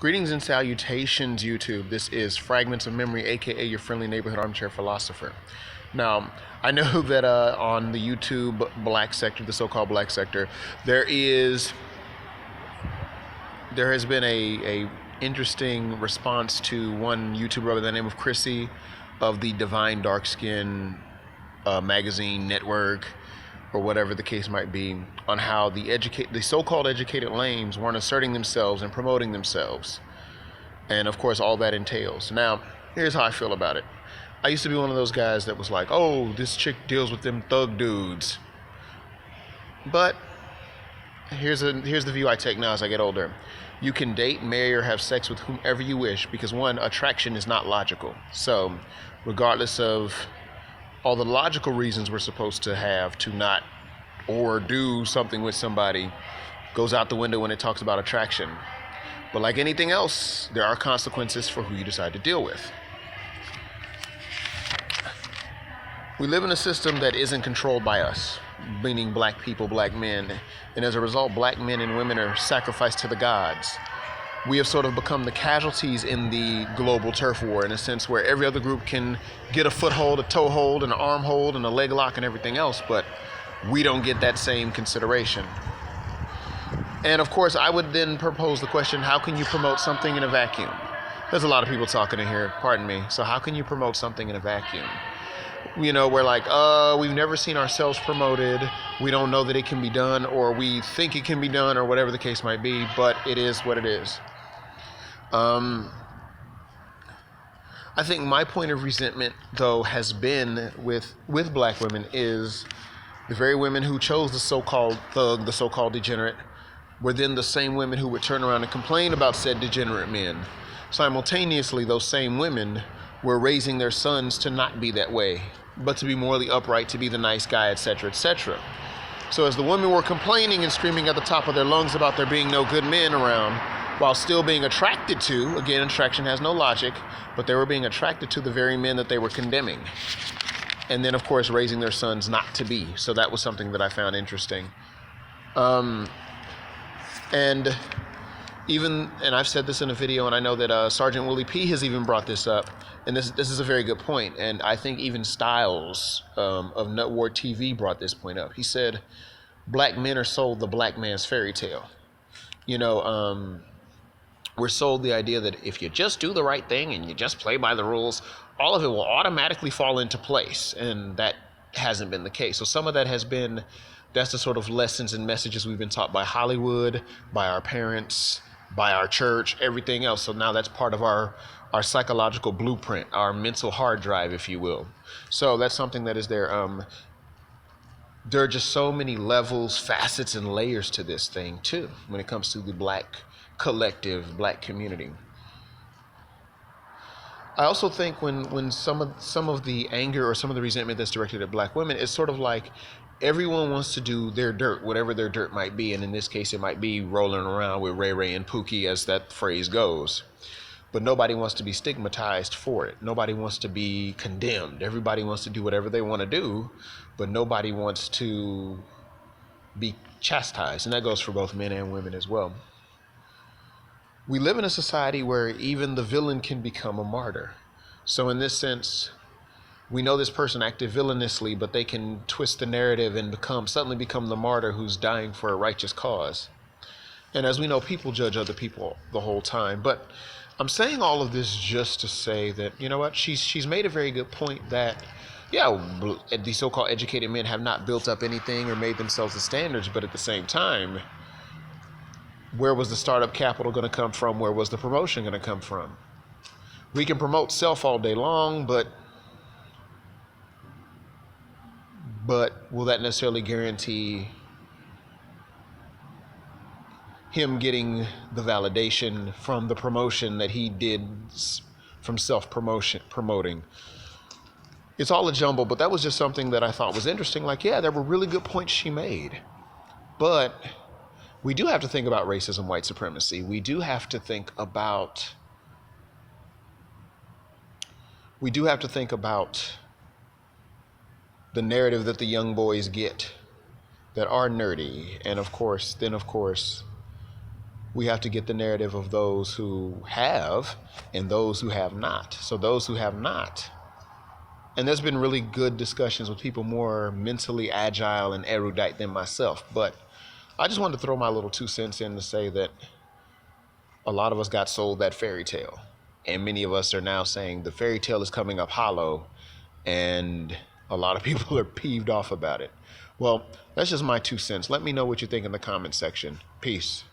Greetings and salutations, YouTube. This is Fragments of Memory, aka your friendly neighborhood armchair philosopher. Now, I know that on the YouTube black sector, the so-called black sector, there has been a interesting response to one YouTuber by the name of Chrissy of the Divine Dark Skin magazine network, or whatever the case might be, on how the so-called educated lames weren't asserting themselves and promoting themselves, and of course all that entails. Now, here's how I feel about it. I used to be one of those guys that was like, "Oh, this chick deals with them thug dudes," but here's the view I take now as I get older. You can date, marry, or have sex with whomever you wish because, one, attraction is not logical. So, regardless of all the logical reasons we're supposed to have to not or do something with somebody, goes out the window when it talks about attraction. But like anything else, there are consequences for who you decide to deal with. We live in a system that isn't controlled by us, meaning black people, black men, and as a result, black men and women are sacrificed to the gods. We have sort of become the casualties in the global turf war, in a sense where every other group can get a foothold, a toe hold, and an arm hold, and a leg lock, and everything else, but we don't get that same consideration. And of course, I would then propose the question, how can you promote something in a vacuum? There's a lot of people talking in here, pardon me. So how can you promote something in a vacuum? You know, we're like, we've never seen ourselves promoted. We don't know that it can be done, or we think it can be done, or whatever the case might be, but it is what it is. I think my point of resentment, though, has been with black women is the very women who chose the so-called thug, the so-called degenerate, were then the same women who would turn around and complain about said degenerate men. Simultaneously, those same women were raising their sons to not be that way, but to be morally upright, to be the nice guy, etc., etc. So as the women were complaining and screaming at the top of their lungs about there being no good men around, while still being attracted to, again, attraction has no logic, but they were being attracted to the very men that they were condemning. And then, of course, raising their sons not to be. So that was something that I found interesting. And I've said this in a video, and I know that Sergeant Willie P has even brought this up, and this is a very good point. And I think even Styles of Nut War TV brought this point up. He said, black men are sold the black man's fairy tale. You know, we're sold the idea that if you just do the right thing and you just play by the rules, all of it will automatically fall into place, and that hasn't been the case. So some of that has been, that's the sort of lessons and messages we've been taught by Hollywood, by our parents, by our church, everything else. So now that's part of our psychological blueprint, our mental hard drive, if you will. So that's something that is there. There are just so many levels, facets, and layers to this thing too when it comes to the black collective, black community. I also think when some of the anger or some of the resentment that's directed at black women is sort of like everyone wants to do their dirt, whatever their dirt might be, and in this case it might be rolling around with Ray Ray and Pookie, as that phrase goes. But nobody wants to be stigmatized for it. Nobody wants to be condemned. Everybody wants to do whatever they want to do, but nobody wants to be chastised, and that goes for both men and women as well. We live in a society where even the villain can become a martyr. So in this sense, we know this person acted villainously, but they can twist the narrative and suddenly become the martyr who's dying for a righteous cause. And as we know, people judge other people the whole time. But I'm saying all of this just to say that, you know what, she's made a very good point that, yeah, the so-called educated men have not built up anything or made themselves the standards, but at the same time, where was the startup capital going to come from? Where was the promotion going to come from? We can promote self all day long, but will that necessarily guarantee him getting the validation from the promotion that he did from promoting? It's all a jumble, but that was just something that I thought was interesting. Like, yeah, there were really good points she made, but we do have to think about racism, white supremacy. We do have to think about the narrative that the young boys get that are nerdy, and of course, we have to get the narrative of those who have and those who have not. So those who have not, and there's been really good discussions with people more mentally agile and erudite than myself, but I just wanted to throw my little 2 cents in to say that a lot of us got sold that fairy tale, and many of us are now saying the fairy tale is coming up hollow, and a lot of people are peeved off about it. Well, that's just my 2 cents. Let me know what you think in the comment section. Peace.